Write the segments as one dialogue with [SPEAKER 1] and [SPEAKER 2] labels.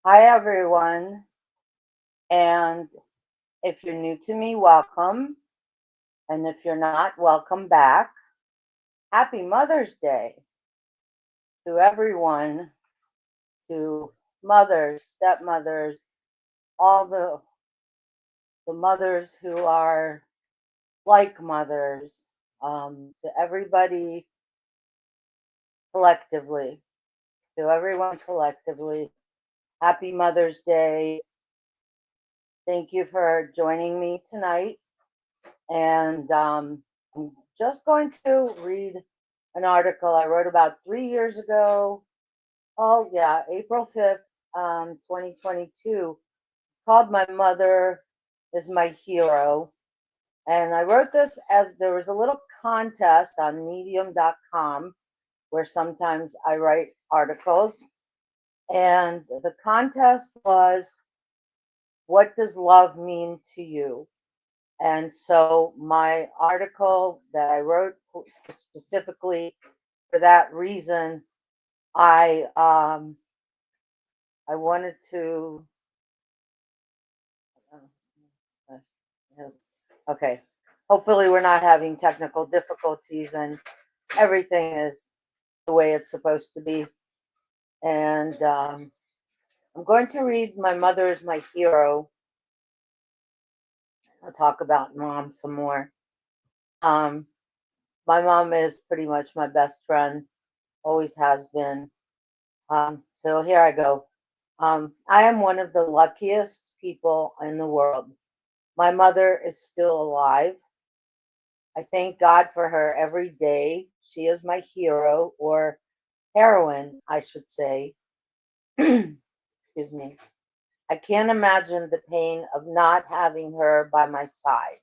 [SPEAKER 1] Hi, everyone. And if you're new to me, welcome. And if you're not, welcome back. Happy Mother's Day to everyone, to mothers, stepmothers, all the mothers who are like mothers, to everybody collectively, to everyone collectively. Happy Mother's Day. Thank you for joining me tonight. And I'm just going to read an article I wrote about 3 years ago. Oh, yeah, April 5th, 2022, called My Mother is My Hero. And I wrote this as there was a little contest on medium.com where sometimes I write articles. And the contest was, what does love mean to you? And so my article that I wrote specifically for that reason, I wanted to. Okay, hopefully we're not having technical difficulties and everything is the way it's supposed to be. And I'm going to read "My Mother is My Hero." I'll talk about mom some more. Um, my mom is pretty much my best friend, always has been. So here I go. I am one of the luckiest people in the world. My mother is still alive. I thank God for her every day. She is my hero, or heroine, I should say. Excuse me. I can't imagine the pain of not having her by my side.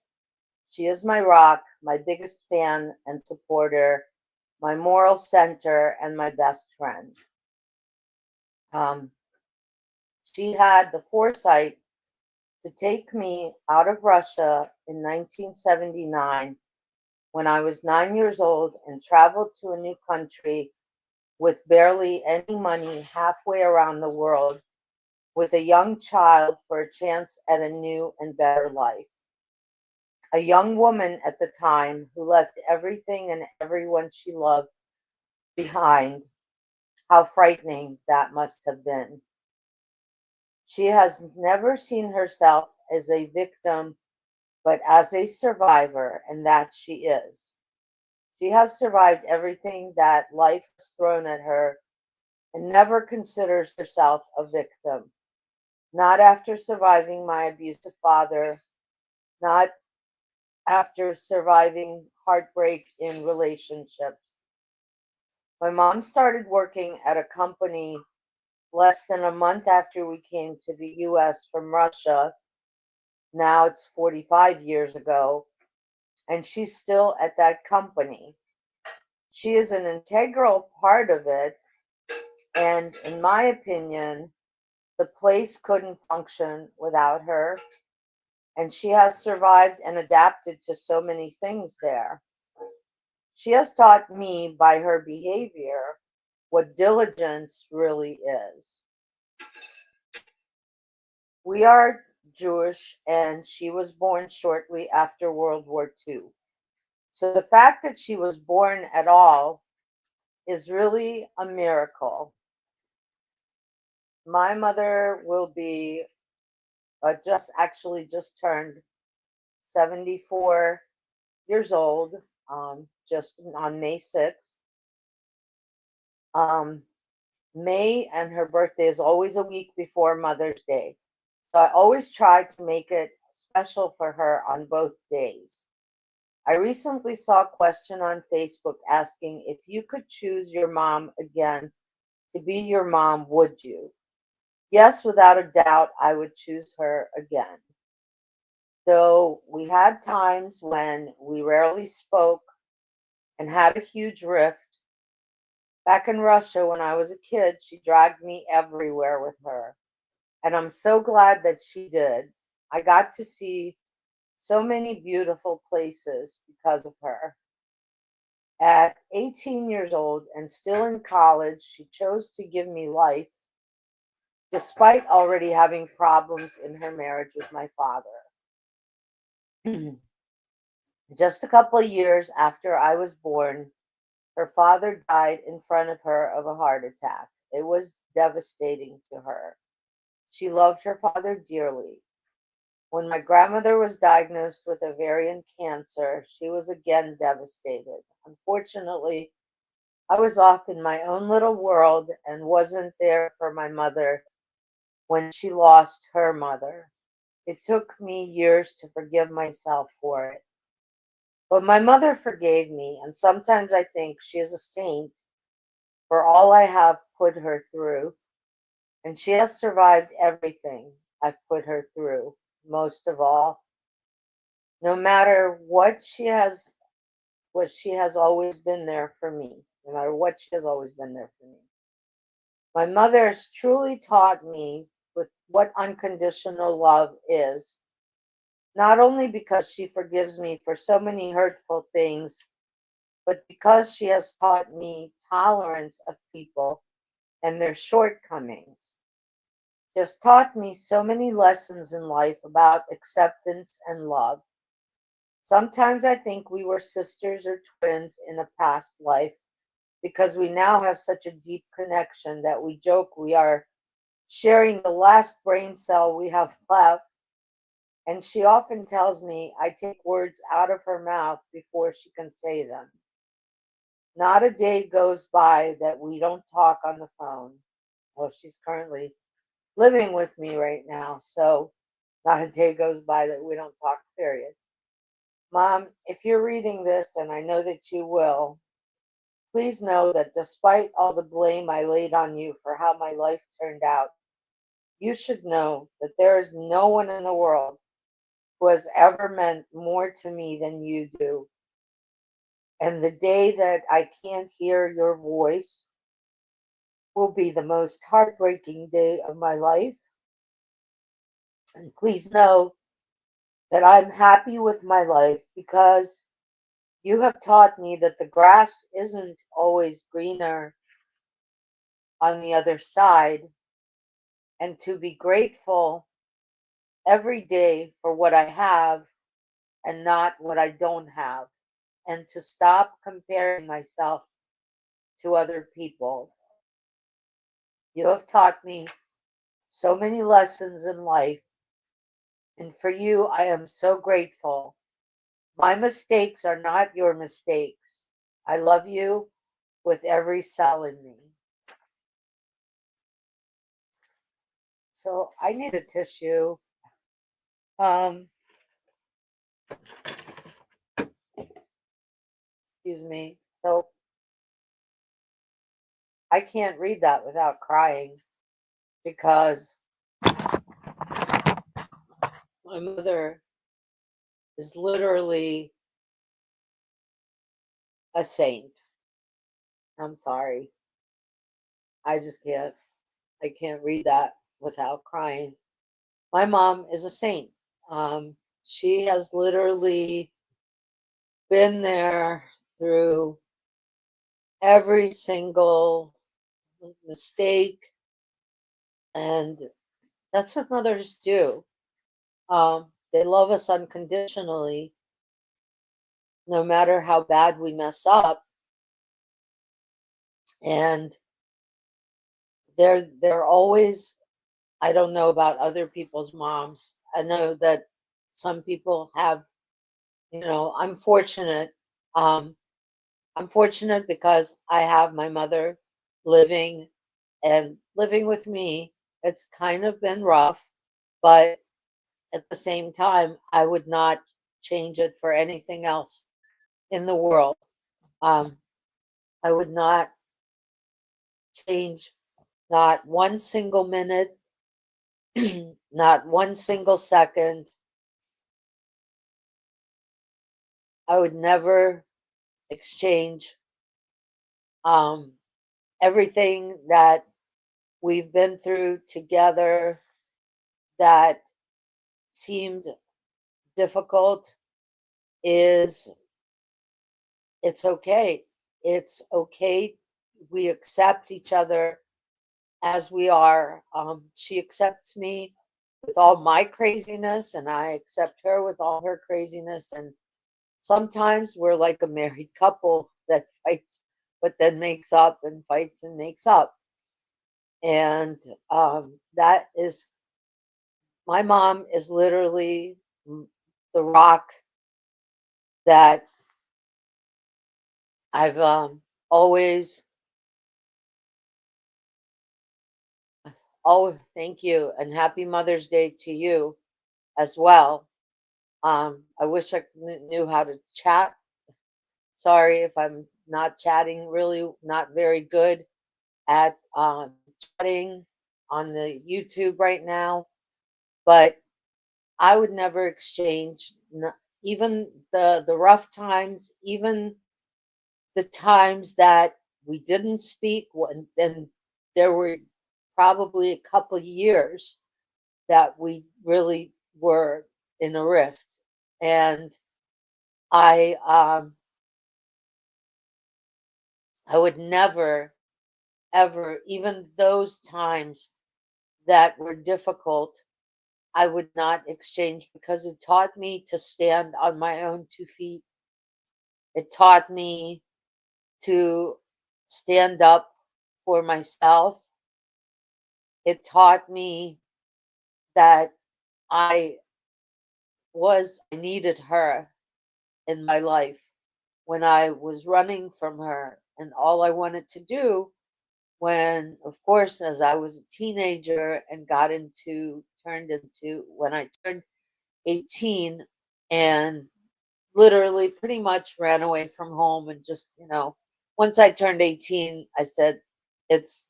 [SPEAKER 1] She is my rock, my biggest fan and supporter, my moral center, and my best friend. Um, she had the foresight to take me out of Russia in 1979 when I was 9 years old and traveled to a new country with barely any money halfway around the world with a young child for a chance at a new and better life. A young woman at the time who left everything and everyone she loved behind. How frightening that must have been. She has never seen herself as a victim, but as a survivor, and that she is. She has survived everything that life has thrown at her and never considers herself a victim. Not after surviving my abusive father, not after surviving heartbreak in relationships. My mom started working at a company less than a month after we came to the US from Russia. Now it's 45 years ago, and she's still at that company. She is an integral part of it, and in my opinion, the place couldn't function without her, and she has survived and adapted to so many things there. She has taught me by her behavior what diligence really is. We are Jewish, and she was born shortly after World War II. So the fact that she was born at all is really a miracle. My mother will be just turned 74 years old, just on May 6th. Um, May and her birthday is always a week before Mother's Day. So I always try to make it special for her on both days. I recently saw a question on Facebook asking if you could choose your mom again to be your mom, would you? Yes, without a doubt, I would choose her again. Though we had times when we rarely spoke and had a huge rift. Back in Russia, when I was a kid, she dragged me everywhere with her. And I'm so glad that she did. I got to see so many beautiful places because of her. At 18 years old and still in college, she chose to give me life despite already having problems in her marriage with my father. Just a couple of years after I was born, her father died in front of her of a heart attack. It was devastating to her. She loved her father dearly. When my grandmother was diagnosed with ovarian cancer, she was again devastated. Unfortunately, I was off in my own little world and wasn't there for my mother when she lost her mother. It took me years to forgive myself for it. But my mother forgave me, and sometimes I think she is a saint for all I have put her through, and she has survived everything I've put her through. Most of all, no matter what she has always been there for me. No matter what, she has always been there for me. My mother has truly taught me what unconditional love is, not only because she forgives me for so many hurtful things, but because she has taught me tolerance of people and their shortcomings. She has taught me so many lessons in life about acceptance and love. Sometimes I think we were sisters or twins in a past life because we now have such a deep connection that we joke we are sharing the last brain cell we have left. And she often tells me I take words out of her mouth before she can say them. Not a day goes by that we don't talk on the phone. Well, she's currently living with me right now, so not a day goes by that we don't talk, period. Mom, if you're reading this, and I know that you will, please know that despite all the blame I laid on you for how my life turned out, you should know that there is no one in the world who has ever meant more to me than you do. And the day that I can't hear your voice will be the most heartbreaking day of my life. And please know that I'm happy with my life because you have taught me that the grass isn't always greener on the other side, and to be grateful every day for what I have and not what I don't have, and to stop comparing myself to other people. You have taught me so many lessons in life, and for you, I am so grateful. My mistakes are not your mistakes. I love you with every cell in me. So I need a tissue. Um, Excuse me. So I can't read that without crying because my mother is literally a saint. I'm sorry. I just can't. I can't read that without crying. My mom is a saint. She has literally been there through every single mistake, and that's what mothers do. They love us unconditionally, no matter how bad we mess up, and they're always. I don't know about other people's moms. I know that some people have. I'm fortunate. Um, I'm fortunate because I have my mother living and living with me. It's kind of been rough, but at the same time, I would not change it for anything else in the world. Um, I would not change not one single minute, not one single second. I would never exchange um, everything that we've been through together that seemed difficult is it's okay. It's okay. We accept each other as we are. She accepts me with all my craziness, and I accept her with all her craziness. And sometimes we're like a married couple that fights, but then makes up, and fights and makes up. And that is, my mom is literally the rock that I've always, oh, thank you, and happy Mother's Day to you as well. I wish I knew how to chat. Sorry if I'm not chatting, really not very good at chatting on the YouTube right now, but I would never exchange even the rough times, even the times that we didn't speak. And there were probably a couple years that we really were in a rift. And I I would never ever, even those times that were difficult, I would not exchange, because it taught me to stand on my own 2 feet. It taught me to stand up for myself. It taught me that I I needed her in my life when I was running from her. And all I wanted to do, when, of course, as I was a teenager and turned into, when I turned 18 and literally pretty much ran away from home, and just, once I turned 18, I said, it's,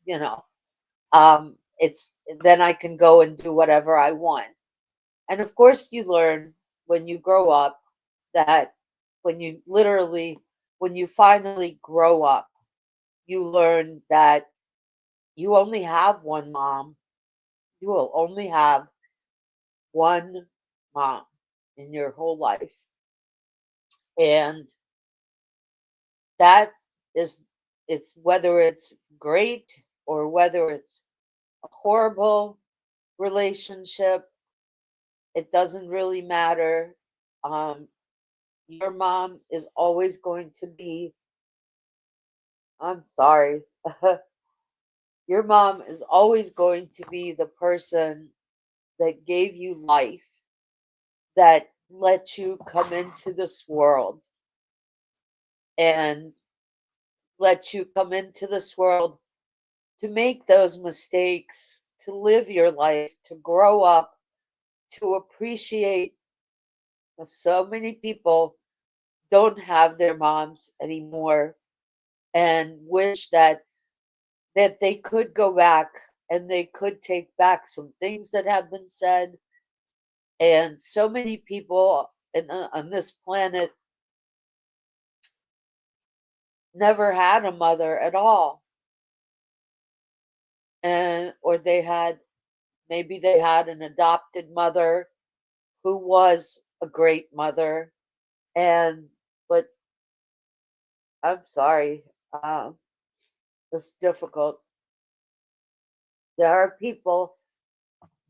[SPEAKER 1] it's, then I can go and do whatever I want. And of course, you learn when you grow up that when you literally, when you finally grow up, you learn that you only have one mom. You will only have one mom in your whole life. And that is, it's whether it's great or whether it's a horrible relationship, it doesn't really matter. Um, your mom is always going to be, I'm sorry, your mom is always going to be the person that gave you life, that let you come into this world, and let you come into this world to make those mistakes, to live your life, to grow up, to appreciate. So many people don't have their moms anymore, and wish that they could go back and they could take back some things that have been said. And so many people on this planet never had a mother at all, and or they had, maybe they had an adopted mother who was a great mother. And but I'm sorry, it's difficult. There are people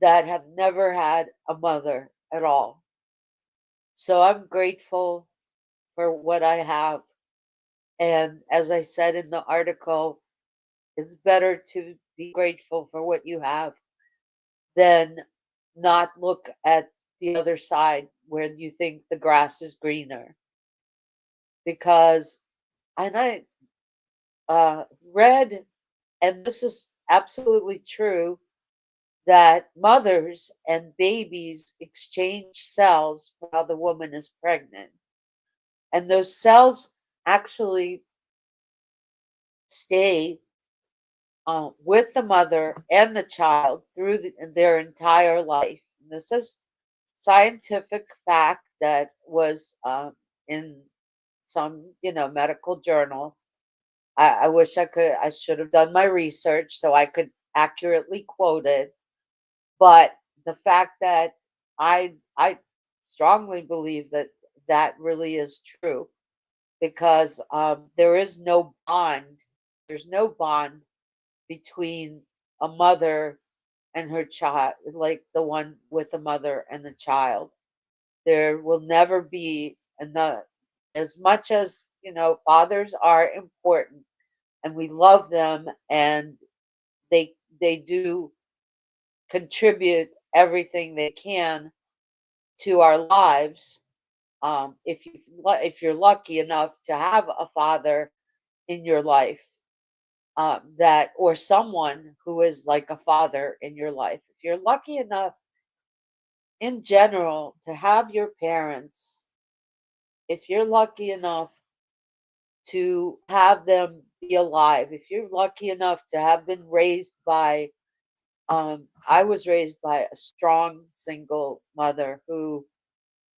[SPEAKER 1] that have never had a mother at all. So I'm grateful for what I have. And as I said in the article, it's better to be grateful for what you have than not look at the other side where you think the grass is greener. Because, and I read, and this is absolutely true, that mothers and babies exchange cells while the woman is pregnant. And those cells actually stay with the mother and the child through their entire life. And this is scientific fact that was in some, medical journal. I wish I should have done my research so I could accurately quote it. But the fact that I strongly believe that that really is true, because there is no bond. There's no bond between a mother and her child, like the one with the mother and the child. There will never be enough. As much as, fathers are important and we love them, and they do contribute everything they can to our lives. If you're lucky enough to have a father in your life, that or someone who is like a father in your life, if you're lucky enough in general to have your parents, if you're lucky enough to have them be alive, if you're lucky enough to have been raised by, I was raised by a strong single mother who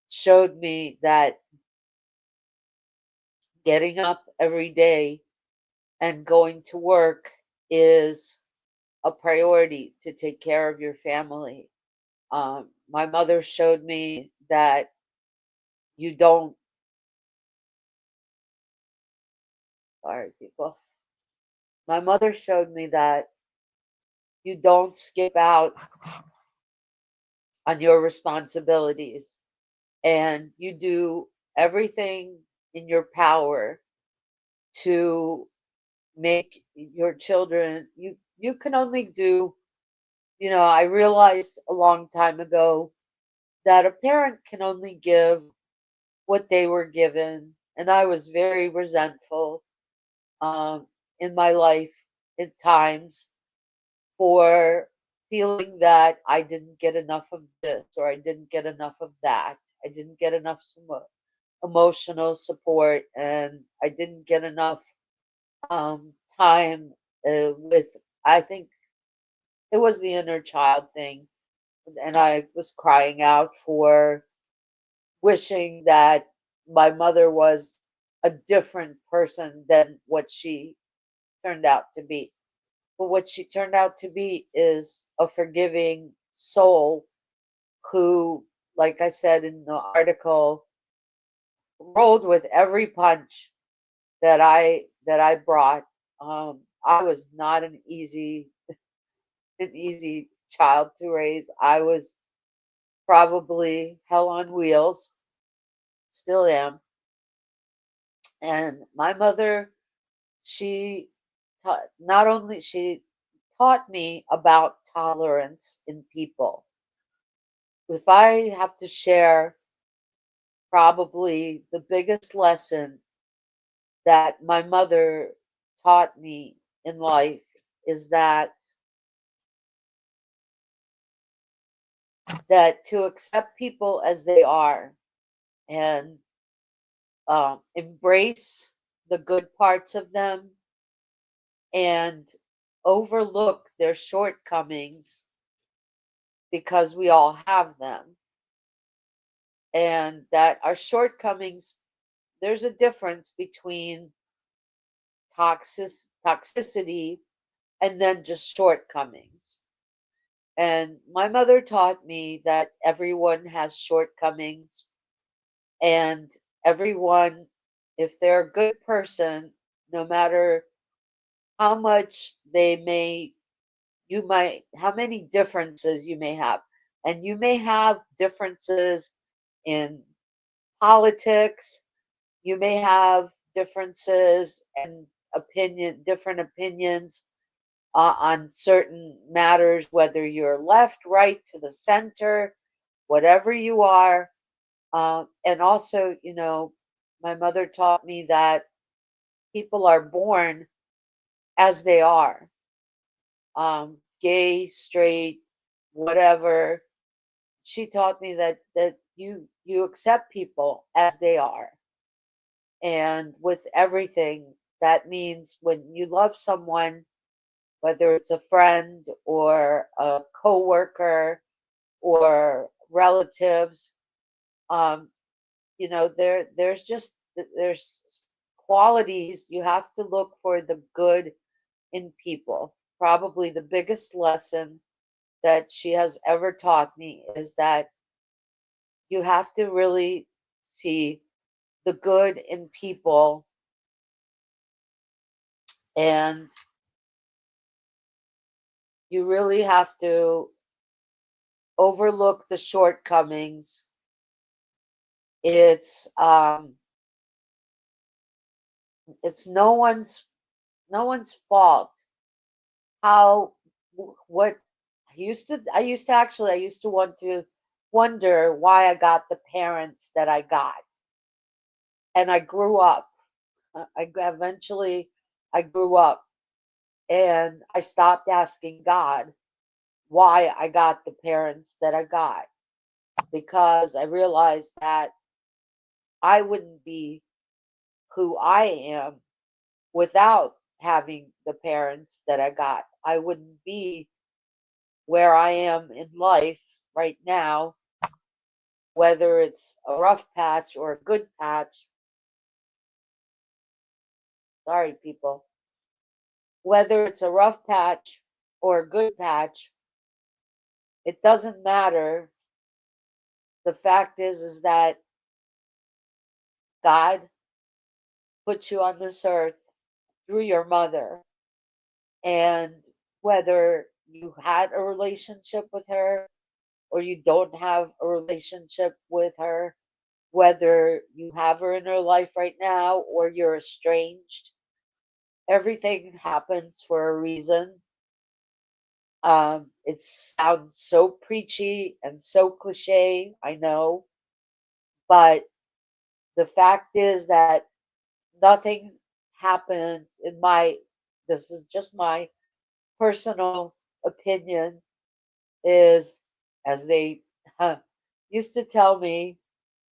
[SPEAKER 1] showed me that getting up every day and going to work is a priority to take care of your family. My mother showed me that you don't, sorry, people. My mother showed me that you don't skip out on your responsibilities, and you do everything in your power to make your children, you can only do, I realized a long time ago that a parent can only give what they were given, and I was very resentful, um, in my life at times, for feeling that I didn't get enough of this or I didn't get enough of that. I didn't get enough emotional support, and I didn't get enough time with, I think it was the inner child thing. And I was crying out for wishing that my mother was a different person than what she turned out to be. But what she turned out to be is a forgiving soul who, like I said in the article, rolled with every punch that I brought. I was not an easy child to raise. I was probably hell on wheels, still am. And my mother, she not only she taught me about tolerance in people. If I have to share, probably the biggest lesson that my mother taught me in life is that to accept people as they are, and embrace the good parts of them, and overlook their shortcomings because we all have them, and that our shortcomings, there's a difference between toxicity and then just shortcomings. And my mother taught me that everyone has shortcomings, and everyone, if they're a good person, no matter how much how many differences you may have, and you may have differences in politics, you may have differences and different opinions on certain matters, whether you're left, right, to the center, whatever you are. And also, my mother taught me that people are born as they are, gay, straight, whatever. She taught me that you accept people as they are, and with everything. That means when you love someone, whether it's a friend or a coworker or relatives, um, there's qualities. You have to look for the good in people. Probably the biggest lesson that she has ever taught me is that you have to really see the good in people, and You really have to overlook the shortcomings. It's it's no one's fault. How what I used to want to wonder why I got the parents that I got. And I grew up. Eventually I grew up and I stopped asking God why I got the parents that I got, because I realized that I wouldn't be who I am without having the parents that I got. I wouldn't be where I am in life right now, whether it's a rough patch or a good patch. Sorry, people. Whether it's a rough patch or a good patch, it doesn't matter. The fact is that God put you on this earth through your mother. And whether you had a relationship with her or you don't have a relationship with her, whether you have her in her life right now or you're estranged, everything happens for a reason. It sounds so preachy and so cliche, I know, but the fact is that nothing happens in my, this is just my personal opinion, is as they used to tell me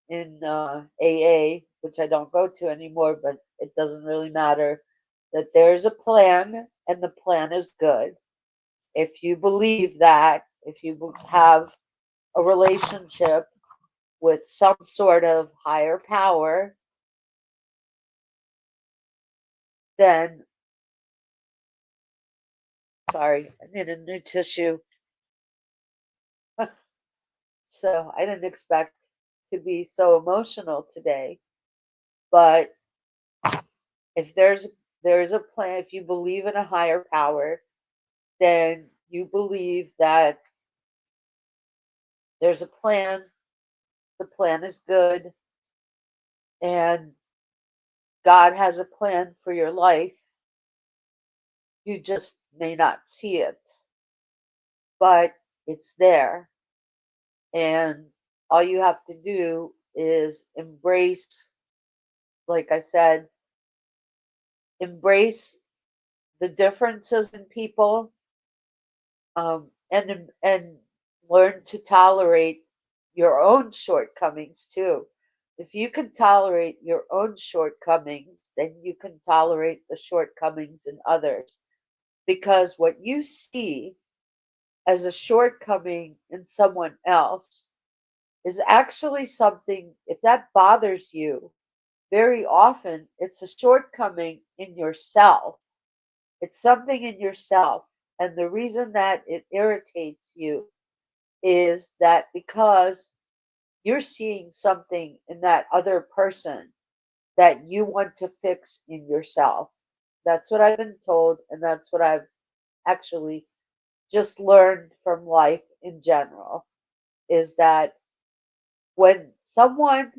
[SPEAKER 1] in AA, which I don't go to anymore, but it doesn't really matter, that there's a plan and the plan is good. If you believe that, if you have a relationship with some sort of higher power, then, sorry, I need a new tissue. So I didn't expect to be so emotional today. But if there's a plan, if you believe in a higher power, then you believe that there's a plan, the plan is good, and God has a plan for your life. You just may not see it, but it's there. And all you have to do is embrace, like I said, embrace the differences in people, and learn to tolerate your own shortcomings too. If you can tolerate your own shortcomings, then you can tolerate the shortcomings in others. Because what you see as a shortcoming in someone else is actually something, if that bothers you, very often it's a shortcoming in yourself. It's something in yourself. And the reason that it irritates you is that because you're seeing something in that other person that you want to fix in yourself. That's what I've been told, and that's what I've actually just learned from life in general, is that when someone,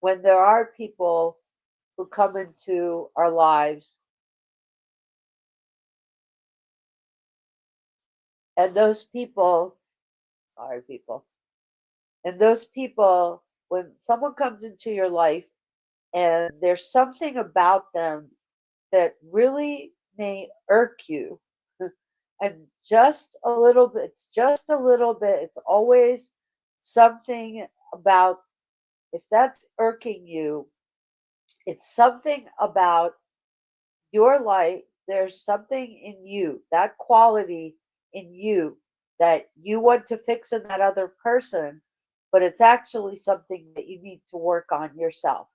[SPEAKER 1] when there are people who come into our lives, and those people, sorry, people, and those people, when someone comes into your life and there's something about them that really may irk you, and just a little bit, it's just a little bit, it's always something about, if that's irking you, it's something about your life. There's something in you, that quality in you, that you want to fix in that other person, but it's actually something that you need to work on yourself.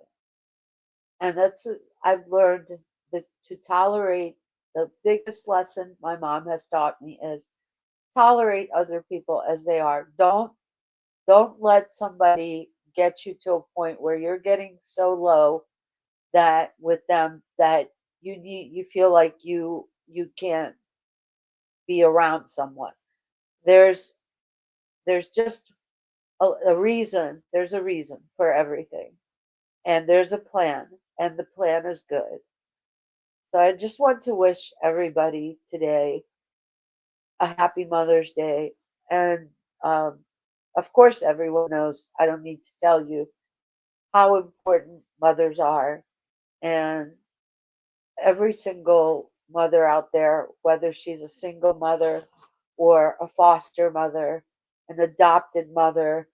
[SPEAKER 1] And that's what I've learned, that to tolerate, the biggest lesson my mom has taught me is tolerate other people as they are. Don't let somebody get you to a point where you're getting so low that with them that you feel like you can't be around someone. There's there's just a reason. There's a reason for everything, and there's a plan, and the plan is good. So I just want to wish everybody today a happy Mother's Day. And um, of course, everyone knows, I don't need to tell you how important mothers are. And every single mother out there, whether she's a single mother or a foster mother, an adopted mother,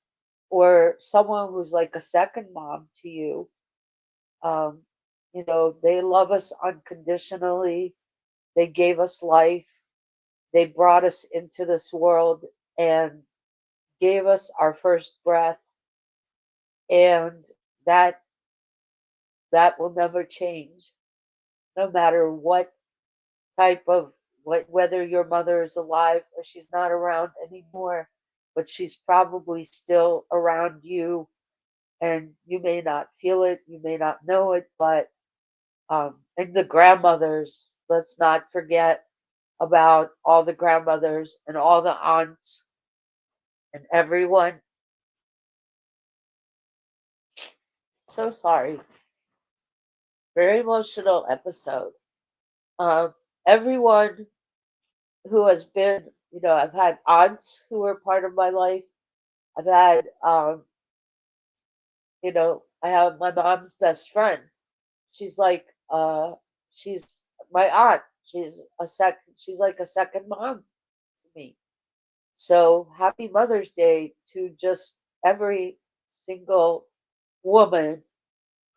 [SPEAKER 1] or someone who's like a second mom to you, um, they love us unconditionally. They gave us life. They brought us into this world and gave us our first breath, and that that will never change, no matter what type of whether your mother is alive or she's not around anymore, but she's probably still around you, and you may not feel it, you may not know it, but and the grandmothers, let's not forget about all the grandmothers and all the aunts and everyone. So sorry. Very emotional episode. Um, Everyone who has been, I've had aunts who were part of my life. I've had, I have my mom's best friend. She's like, she's my aunt. She's like a second mom to me. So happy Mother's Day to just every single woman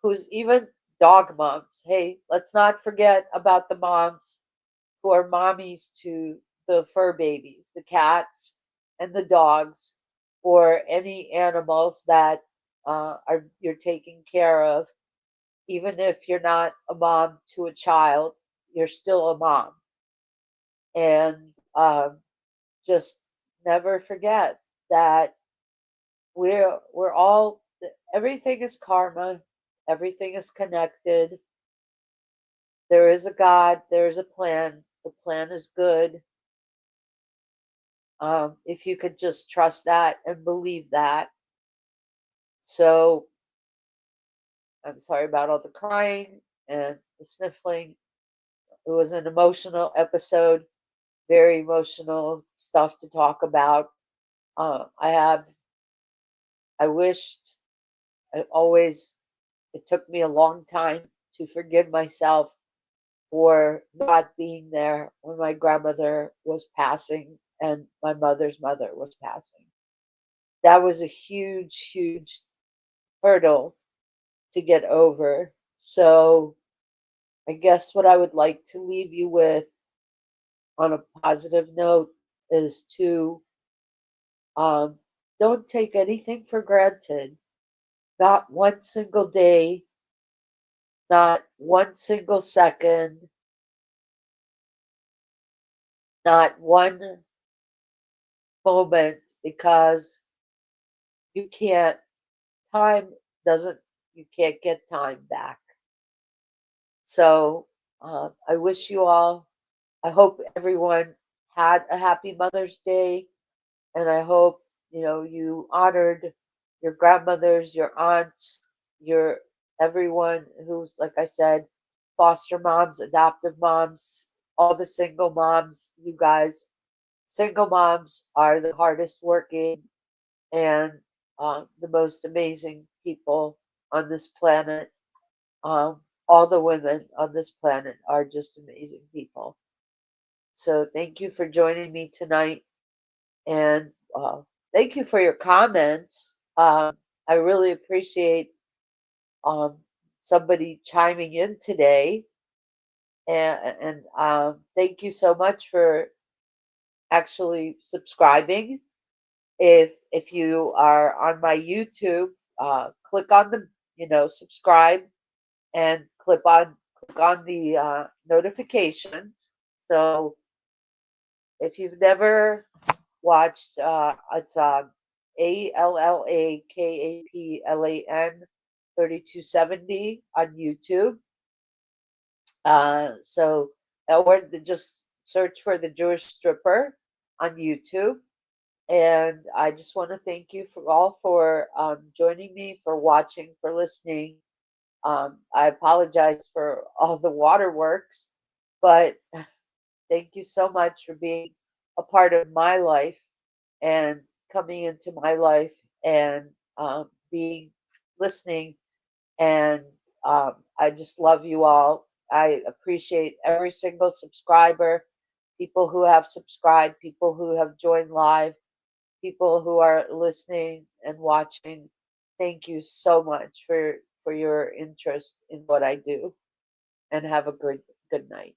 [SPEAKER 1] who's even dog moms. Hey, let's not forget about the moms who are mommies to the fur babies, the cats and the dogs, or any animals that are you're taking care of. Even if you're not a mom to a child, you're still a mom. And just never forget that we're all everything is karma, everything is connected. There is a God, there is a plan. The plan is good. If you could just trust that and believe that. So I'm sorry about all the crying and the sniffling. It was an emotional episode, very emotional stuff to talk about. I wished, I always, it took me a long time to forgive myself for not being there when my grandmother was passing and my mother's mother was passing. That was a huge, huge hurdle to get over. So I guess what I would like to leave you with on a positive note is to um, don't take anything for granted. Not one single day, not one single second, not one moment, because you can't, time doesn't, you can't get time back. So I wish you all, I hope everyone had a happy Mother's Day, and I hope you honored your grandmothers, your aunts, your everyone who's, like I said, foster moms, adoptive moms, all the single moms. You guys, single moms are the hardest working and the most amazing people on this planet. All the women on this planet are just amazing people. So thank you for joining me tonight, and thank you for your comments. I really appreciate um, somebody chiming in today, and thank you so much for actually subscribing. If you are on my YouTube, click on the subscribe and click on the notifications. So if you've never watched, it's ALLAKAPLAN 3270 on YouTube. So or just search for The Jewish Stripper on YouTube. And I just want to thank you for all for joining me, for watching, for listening. I apologize for all the waterworks, but thank you so much for being a part of my life and coming into my life and being listening. And I just love you all. I appreciate every single subscriber, people who have subscribed, people who have joined live, people who are listening and watching. Thank you so much for your interest in what I do, and have a good night.